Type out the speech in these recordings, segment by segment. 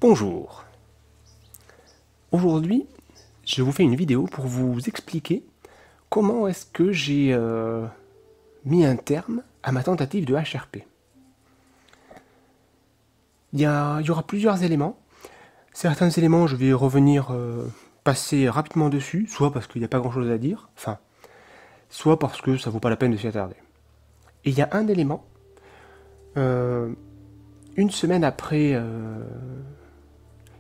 Bonjour. Aujourd'hui, je vous fais une vidéo pour vous expliquer comment est-ce que j'ai mis un terme à ma tentative de HRP. Il y aura plusieurs éléments. Certains éléments, je vais revenir passer rapidement dessus, soit parce qu'il n'y a pas grand-chose à dire, soit parce que ça vaut pas la peine de s'y attarder. Et il y a un élément, une semaine après,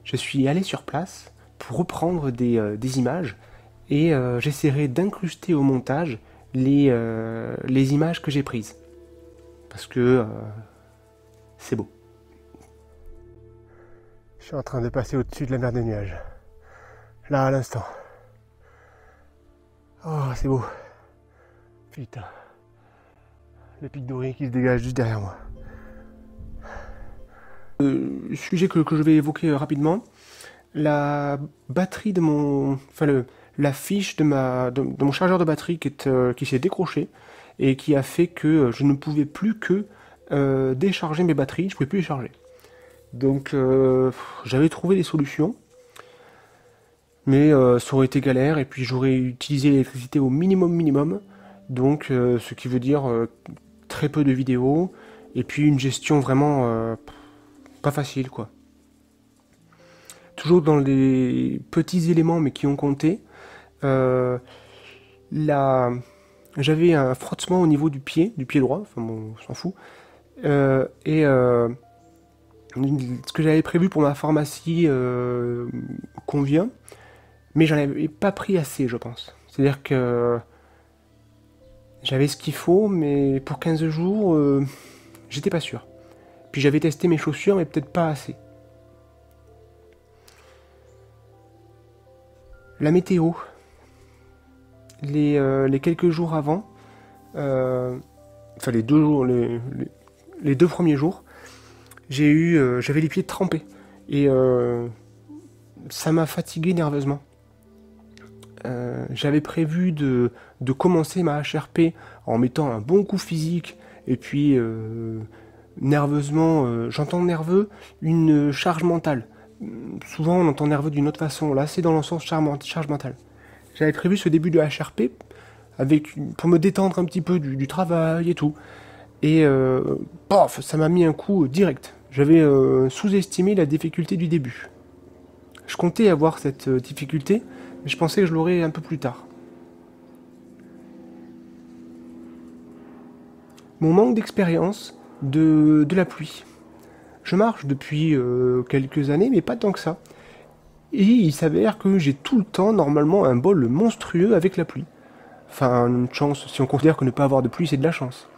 je suis allé sur place pour reprendre des images et j'essaierai d'incruster au montage les images que j'ai prises. Parce que c'est beau. Je suis en train de passer au-dessus de la mer des nuages. Là, à l'instant. Oh, c'est beau. Putain. Le pic doré qui se dégage juste derrière moi. Sujet que je vais évoquer rapidement. La batterie de mon... la fiche de mon chargeur de batterie qui s'est décrochée et qui a fait que je ne pouvais plus que décharger mes batteries, je ne pouvais plus les charger. Donc j'avais trouvé des solutions, mais ça aurait été galère et puis j'aurais utilisé l'électricité au minimum, donc ce qui veut dire très peu de vidéos et puis une gestion vraiment pas facile quoi. Toujours dans les petits éléments mais qui ont compté, j'avais un frottement au niveau du pied droit, enfin bon, on s'en fout, ce que j'avais prévu pour ma pharmacie convient, mais j'en avais pas pris assez, je pense. C'est-à-dire que j'avais ce qu'il faut, mais pour 15 jours, j'étais pas sûr. Puis j'avais testé mes chaussures, mais peut-être pas assez. La météo, les quelques jours avant, les 2 jours, les 2 premiers jours, j'avais les pieds trempés et ça m'a fatigué nerveusement. J'avais prévu de commencer ma HRP en mettant un bon coup physique et puis nerveusement, j'entends nerveux, une charge mentale. Souvent on entend nerveux d'une autre façon, là c'est dans le sens charge mentale. J'avais prévu ce début de HRP pour me détendre un petit peu du travail et tout. Et ça m'a mis un coup direct. J'avais sous-estimé la difficulté du début. Je comptais avoir cette difficulté, mais je pensais que je l'aurais un peu plus tard. Mon manque d'expérience de la pluie. Je marche depuis quelques années, mais pas tant que ça. Et il s'avère que j'ai tout le temps, normalement, un bol monstrueux avec la pluie. Enfin, une chance, si on considère que ne pas avoir de pluie, c'est de la chance.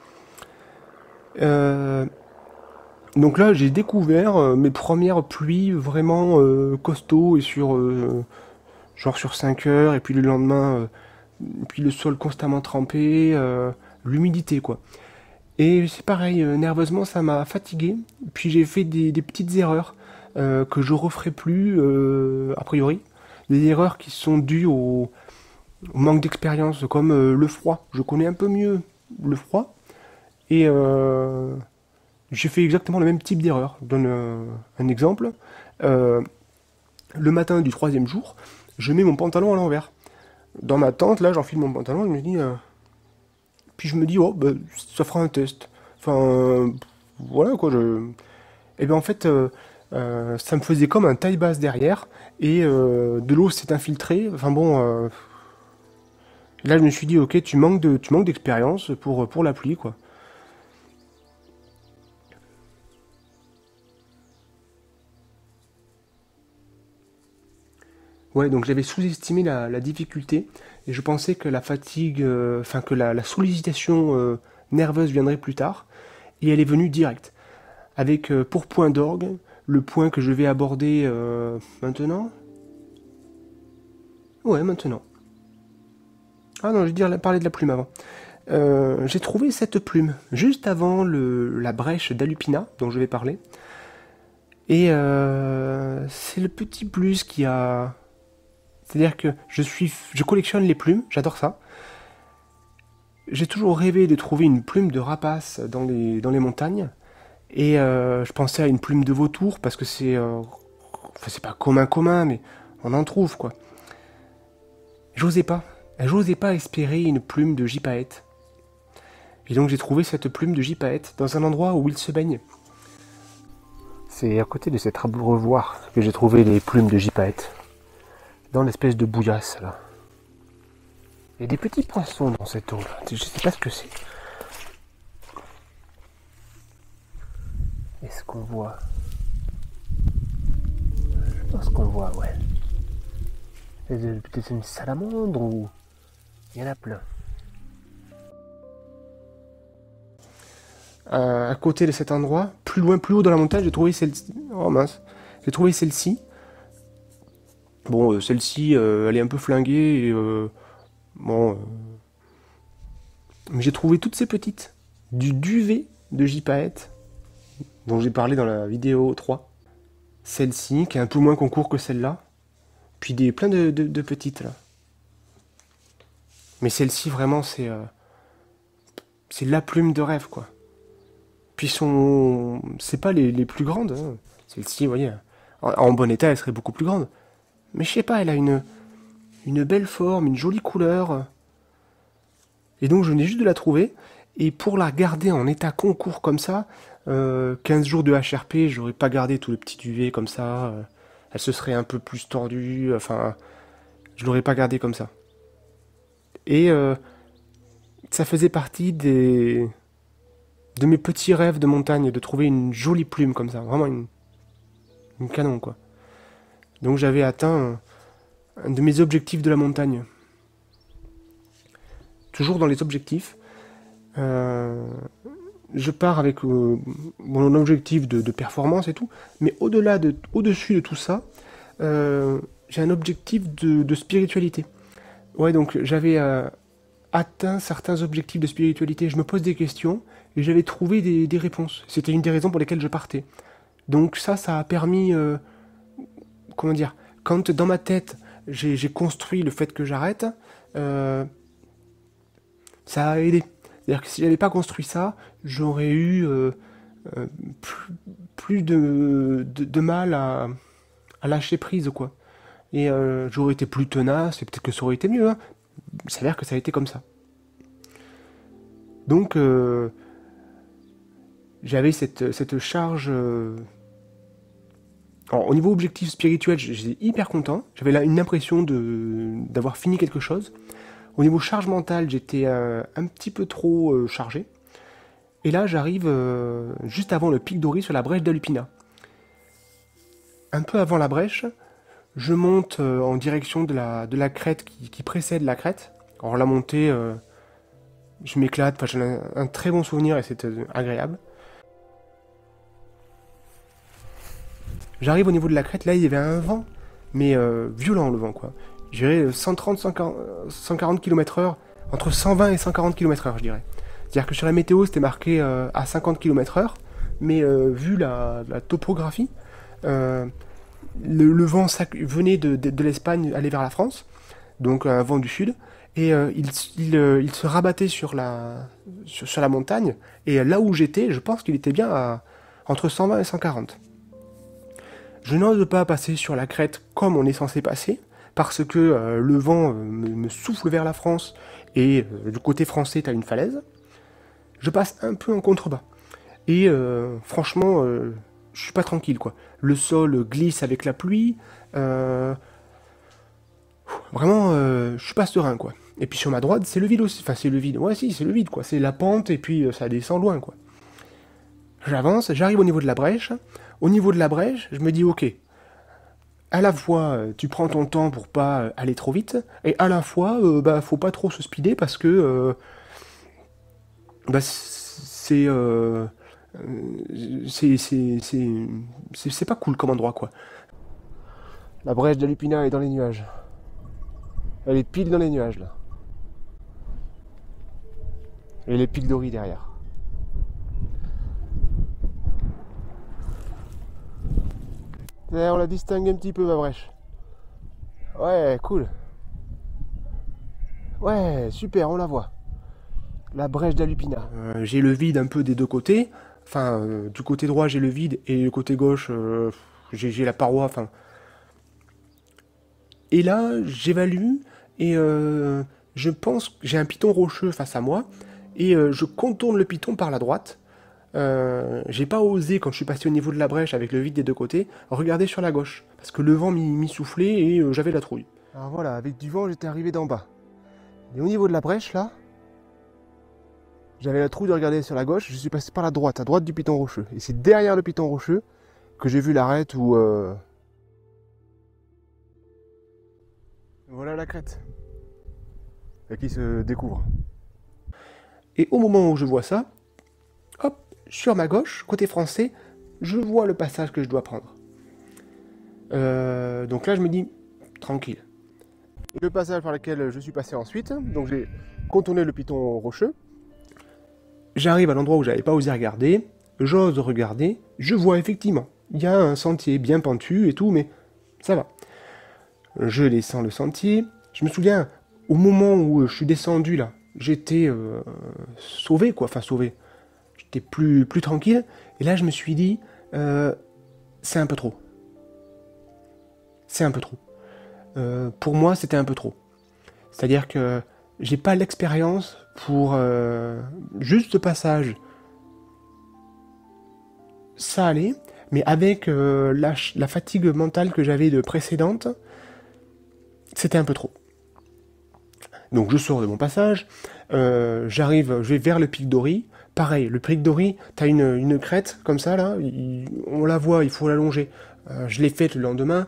Donc là, j'ai découvert mes premières pluies vraiment costauds et genre sur 5 heures, et puis le lendemain, puis le sol constamment trempé, l'humidité quoi. Et c'est pareil, nerveusement ça m'a fatigué, puis j'ai fait des petites erreurs que je referai plus a priori. Des erreurs qui sont dues au manque d'expérience, comme le froid. Je connais un peu mieux le froid, et j'ai fait exactement le même type d'erreur. Je donne un exemple. Le matin du 3e jour, je mets mon pantalon à l'envers. Dans ma tente, là, j'enfile mon pantalon, je me dis... Puis je me dis, ça fera un test. Enfin, voilà quoi, Et bien en fait, ça me faisait comme un taille basse derrière, et de l'eau s'est infiltrée. Enfin bon... Là, je me suis dit, ok, tu manques d'expérience pour la pluie, quoi. Ouais, donc j'avais sous-estimé la difficulté et je pensais que la fatigue, que la sollicitation nerveuse viendrait plus tard et elle est venue direct. Avec pour point d'orgue le point que je vais aborder maintenant. Ouais, maintenant. Ah non, je veux parler de la plume avant. J'ai trouvé cette plume juste avant la brèche d'Alupina dont je vais parler. Et c'est le petit plus qui a... C'est-à-dire que je collectionne les plumes, j'adore ça. J'ai toujours rêvé de trouver une plume de rapace dans les montagnes. Et je pensais à une plume de vautour parce que c'est Enfin, c'est pas commun, mais on en trouve, quoi. J'osais pas espérer une plume de gypaète. Et donc j'ai trouvé cette plume de gypaète dans un endroit où il se baigne. C'est à côté de cet abreuvoir que j'ai trouvé les plumes de gypaète. Dans l'espèce de bouillasse, là. Il y a des petits poissons dans cette eau, là. Je sais pas ce que c'est. Est-ce qu'on voit? Je pense qu'on voit, ouais. Peut-être une salamandre ou... Il y en a plein. À côté de cet endroit, plus loin, plus haut dans la montagne, j'ai trouvé celle-ci. Oh mince. J'ai trouvé celle-ci. Bon, celle-ci, elle est un peu flinguée et... bon... mais j'ai trouvé toutes ces petites. Du duvet de gypaète, dont j'ai parlé dans la vidéo 3. Celle-ci, qui est un peu moins concours que celle-là. Puis plein de petites, là. Mais celle-ci, vraiment, c'est la plume de rêve, quoi. Puis c'est pas les plus grandes. Hein. Celle-ci, vous voyez, en bon état, elle serait beaucoup plus grande. Mais je sais pas, elle a une belle forme, une jolie couleur. Et donc, je venais juste de la trouver. Et pour la garder en état concours comme ça, 15 jours de HRP, j'aurais pas gardé tout le petit duvet comme ça. Elle se serait un peu plus tordue. Enfin, je l'aurais pas gardé comme ça. Et ça faisait partie de mes petits rêves de montagne, de trouver une jolie plume comme ça. Vraiment une canon, quoi. Donc j'avais atteint un de mes objectifs de la montagne. Toujours dans les objectifs, je pars avec mon objectif de performance et tout, mais au-dessus de tout ça, j'ai un objectif de spiritualité. Ouais, donc j'avais atteint certains objectifs de spiritualité. Je me pose des questions et j'avais trouvé des réponses. C'était une des raisons pour lesquelles je partais. Donc ça a permis, comment dire, quand dans ma tête j'ai construit le fait que j'arrête, ça a aidé. C'est-à-dire que si j'avais pas construit ça, j'aurais eu plus de mal à lâcher prise, quoi. Et j'aurais été plus tenace, et peut-être que ça aurait été mieux, hein. Il s'avère que ça a été comme ça. Donc, j'avais cette charge... Alors, au niveau objectif spirituel, j'étais hyper content. J'avais là une impression d'avoir fini quelque chose. Au niveau charge mentale, j'étais un petit peu trop chargé. Et là, j'arrive juste avant le pic d'Ori sur la brèche d'Alupina. Un peu avant la brèche, je monte en direction de la crête qui précède la crête. Alors la montée, je m'éclate, enfin, j'ai un très bon souvenir et c'était agréable. J'arrive au niveau de la crête, là il y avait un vent, mais violent le vent, quoi. Je dirais 140 km/h, entre 120 et 140 km/h, je dirais. C'est-à-dire que sur la météo, c'était marqué à 50 km/h, mais vu la topographie, le vent venait de l'Espagne, allait vers la France, donc un vent du sud, et il se rabattait sur la montagne, et là où j'étais, je pense qu'il était bien entre 120 et 140. Je n'ose pas passer sur la crête comme on est censé passer, parce que le vent me souffle vers la France, et du côté français, tu as une falaise. Je passe un peu en contrebas. Et franchement, je suis pas tranquille, quoi. Le sol glisse avec la pluie. Vraiment, je suis pas serein, quoi. Et puis sur ma droite, c'est le vide aussi. Enfin, c'est le vide. Ouais, si, c'est le vide, quoi. C'est la pente, et puis ça descend loin, quoi. J'avance, j'arrive au niveau de la brèche. Au niveau de la brèche, je me dis, ok, à la fois, tu prends ton temps pour pas aller trop vite, et à la fois, faut pas trop se speeder parce que c'est pas cool comme endroit, quoi. La brèche d'Alupina est dans les nuages. Elle est pile dans les nuages, là. Et les pics d'Ori derrière. Là, on la distingue un petit peu, ma brèche. Ouais, cool. Ouais, super, on la voit. La brèche d'Alupina. J'ai le vide un peu des deux côtés. Enfin, du côté droit, j'ai le vide, et du côté gauche, j'ai la paroi. Enfin, Et là, j'évalue et je pense que j'ai un piton rocheux face à moi et je contourne le piton par la droite. J'ai pas osé, quand je suis passé au niveau de la brèche avec le vide des deux côtés, regarder sur la gauche parce que le vent m'y soufflait et j'avais la trouille. Alors voilà, avec du vent, j'étais arrivé d'en bas. Et au niveau de la brèche, là, j'avais la trouille de regarder sur la gauche, je suis passé par la droite, à droite du piton rocheux. Et c'est derrière le piton rocheux que j'ai vu l'arête où... Voilà la crête. Qui se découvre. Et au moment où je vois ça, hop, sur ma gauche, côté français, je vois le passage que je dois prendre. Donc là, je me dis, tranquille. Le passage par lequel je suis passé ensuite, donc j'ai contourné le piton rocheux. J'arrive à l'endroit où j'avais pas osé regarder, j'ose regarder, je vois effectivement, il y a un sentier bien pentu et tout, mais ça va. Je descends le sentier, je me souviens, au moment où je suis descendu là, j'étais sauvé quoi, enfin sauvé. J'étais plus tranquille, et là je me suis dit, c'est un peu trop. C'est un peu trop. Pour moi, c'était un peu trop. C'est-à-dire que j'ai pas l'expérience pour juste ce passage. Ça allait, mais avec la fatigue mentale que j'avais de précédente, c'était un peu trop. Donc je sors de mon passage, je vais vers le pic d'Ori. Pareil, le pic d'Ori, t'as une crête comme ça là, on la voit, il faut l'allonger. Je l'ai faite le lendemain,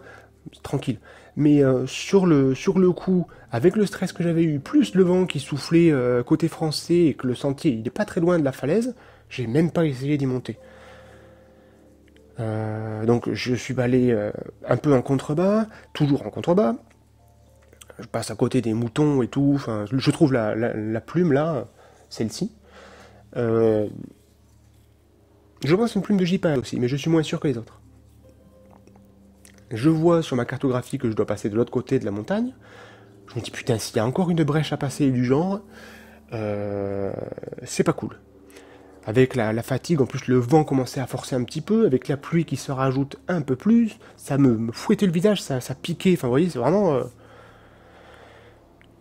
tranquille. Mais sur le coup, avec le stress que j'avais eu, plus le vent qui soufflait côté français et que le sentier il est pas très loin de la falaise, j'ai même pas essayé d'y monter. Donc je suis allé un peu en contrebas, toujours en contrebas. Je passe à côté des moutons et tout. Enfin, je trouve la plume là, celle-ci. Je pense une plume de gypaète aussi, mais je suis moins sûr que les autres. Je vois sur ma cartographie que je dois passer de l'autre côté de la montagne. Je me dis putain, s'il y a encore une brèche à passer du genre, c'est pas cool. Avec la fatigue, en plus le vent commençait à forcer un petit peu, avec la pluie qui se rajoute un peu plus, ça me fouettait le visage, ça piquait, enfin vous voyez, c'est vraiment...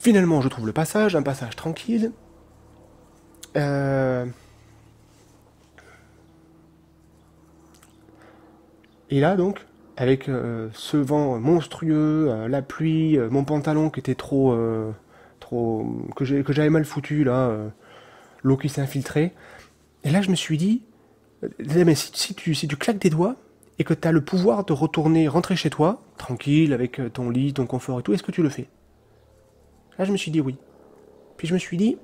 Finalement, je trouve le passage, un passage tranquille. Et là donc, avec ce vent monstrueux, la pluie, mon pantalon qui était trop... que j'avais mal foutu là, l'eau qui s'est infiltrée. Et là je me suis dit, mais si tu claques des doigts et que tu as le pouvoir de rentrer chez toi, tranquille, avec ton lit, ton confort et tout, est-ce que tu le fais? Là je me suis dit oui. Puis je me suis dit,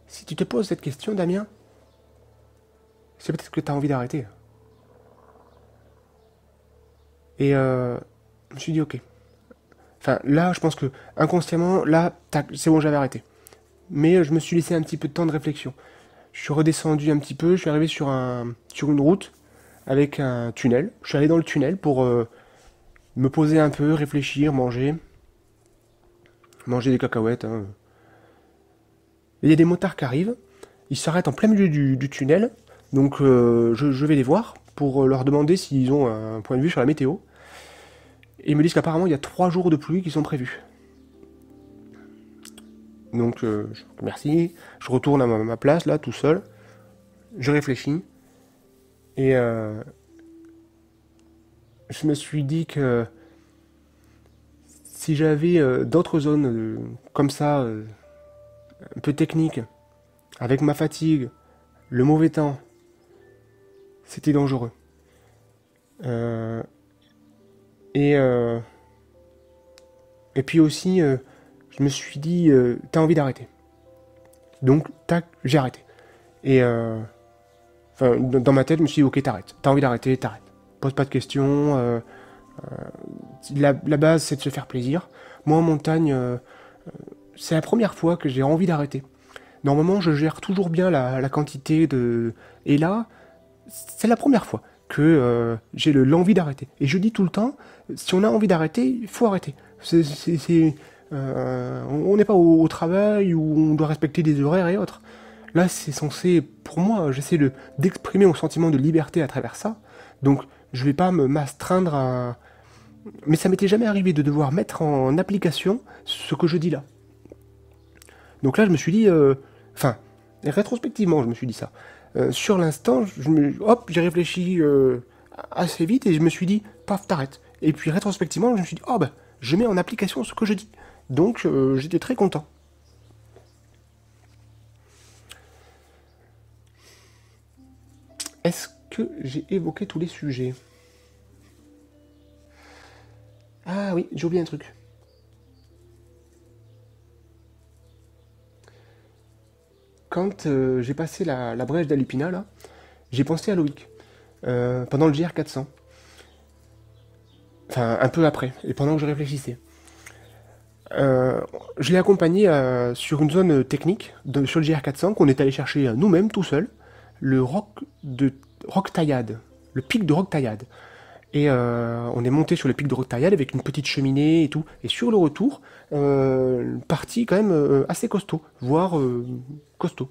si tu te poses cette question, Damien, c'est peut-être que tu as envie d'arrêter. Et je me suis dit ok. Enfin là je pense que inconsciemment, là c'est bon, j'avais arrêté. Mais je me suis laissé un petit peu de temps de réflexion. Je suis redescendu un petit peu, je suis arrivé sur une route avec un tunnel. Je suis allé dans le tunnel pour me poser un peu, réfléchir, manger des cacahuètes. Hein. Il y a des motards qui arrivent, ils s'arrêtent en plein milieu du tunnel, donc je vais les voir pour leur demander s'ils ont un point de vue sur la météo. Et ils me disent qu'apparemment il y a 3 jours de pluie qui sont prévus. Donc merci, je retourne à ma place là tout seul, je réfléchis et je me suis dit que si j'avais d'autres zones comme ça, un peu techniques, avec ma fatigue, le mauvais temps, c'était dangereux. Et puis aussi, je me suis dit, t'as envie d'arrêter. Donc, tac, j'ai arrêté. Et dans ma tête, je me suis dit, ok, t'arrêtes. T'as envie d'arrêter, t'arrêtes. Pose pas de questions. La base, c'est de se faire plaisir. Moi, en montagne, c'est la première fois que j'ai envie d'arrêter. Normalement, je gère toujours bien la quantité de... Et là, c'est la première fois que j'ai l'envie d'arrêter. Et je dis tout le temps, si on a envie d'arrêter, il faut arrêter. On n'est pas au travail où on doit respecter des horaires et autres. Là, c'est censé, pour moi, j'essaie d'exprimer mon sentiment de liberté à travers ça. Donc, je vais pas m'astreindre Mais ça m'était jamais arrivé de devoir mettre en application ce que je dis là. Donc là, je me suis dit, enfin, rétrospectivement, je me suis dit ça. Sur l'instant, hop, j'ai réfléchi assez vite et je me suis dit, paf, t'arrêtes. Et puis rétrospectivement, je me suis dit, oh ben, je mets en application ce que je dis. Donc j'étais très content. Est-ce que j'ai évoqué tous les sujets? Ah oui, j'ai oublié un truc. Quand j'ai passé la brèche d'Alupina, là, j'ai pensé à Loïc. Pendant le GR400. Enfin, un peu après, et pendant que je réfléchissais. Je l'ai accompagné sur une zone technique, sur le GR400, qu'on est allé chercher nous-mêmes, tout seul, le Roc Taillade, le pic de Roc Taillade. Et on est monté sur le pic de Roc Taillade avec une petite cheminée et tout. Et sur le retour, une partie quand même assez costaud, voire costaud.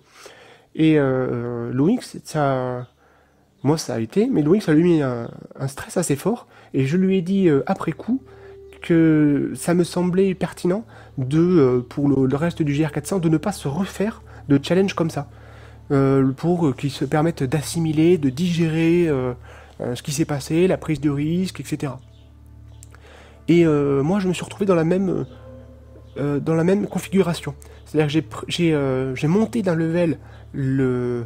Et Loïc, ça, moi ça a été, mais Loïc ça lui a mis un stress assez fort. Et je lui ai dit après coup que ça me semblait pertinent pour le reste du GR400 de ne pas se refaire de challenge comme ça. Pour qu'ils se permettent d'assimiler, de digérer ce qui s'est passé, la prise de risque, etc. Et moi, je me suis retrouvé dans la même configuration. C'est-à-dire que j'ai monté d'un level le,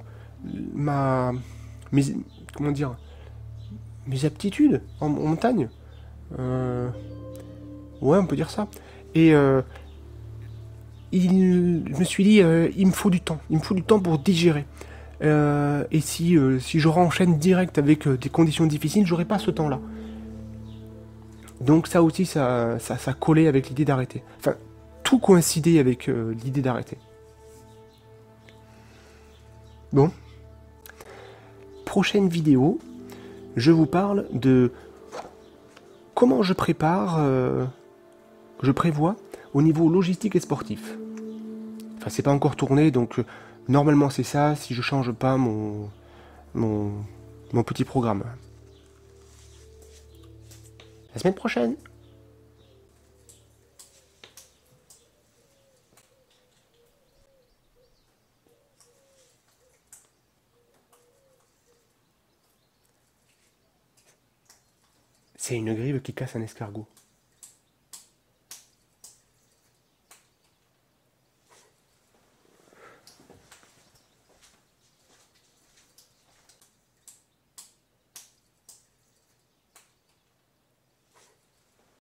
ma, mes, comment dire, mes aptitudes en montagne. Euh, ouais, on peut dire ça. Et je me suis dit, il me faut du temps. Il me faut du temps pour digérer. Et si je renchaîne direct avec des conditions difficiles, j'aurai pas ce temps-là. Donc ça aussi, ça collait avec l'idée d'arrêter. Enfin, tout coïncidait avec l'idée d'arrêter. Bon, prochaine vidéo, je vous parle de comment je prévois au niveau logistique et sportif. Enfin, c'est pas encore tourné, donc normalement c'est ça si je change pas mon, mon petit programme. La semaine prochaine. C'est une grive qui casse un escargot.